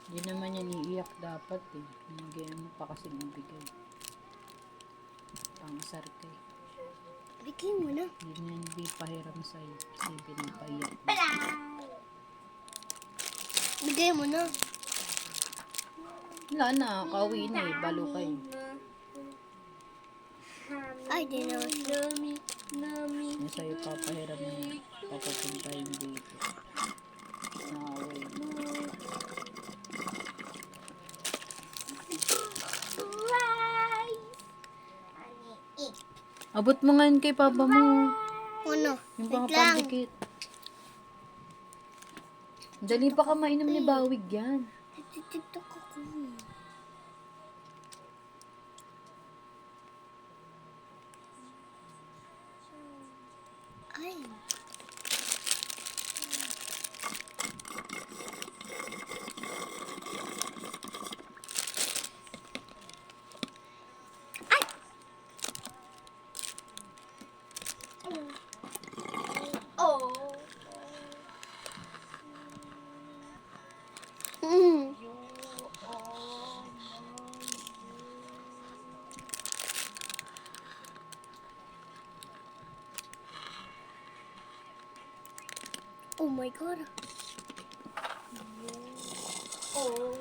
Hindi naman yan iiyak dapat eh. Binigyan mo pa kasi ibigay. Pangasar ka eh. Bigay mo na. Hindi na hindi pahiram sa'yo. Kasi pinapaiyak mo. Bigay mo na. Wala na, kauwi na eh. Balo kayo. Ay, di naman. Yung sa'yo papahiram na papapuntahin dito. Nakaway mo. Abot mo ngayon kay papa mo. Ano? Yung Wait lang. pakapandikit. Dali pa ka mainom ni Bawig yan. Nagtitiktok ako. Ay. Oh. Oh my god. Oh.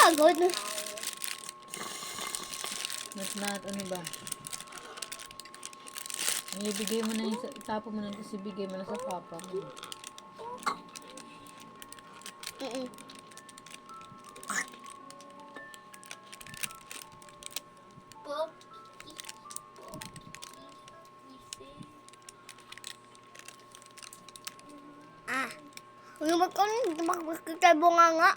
Pagod. Not, ano ba? Ibigay mo na yung, itapo mo na kasi ibigay mo na sa papa mo. Ah. Ano ba kung magkakita bunga nga?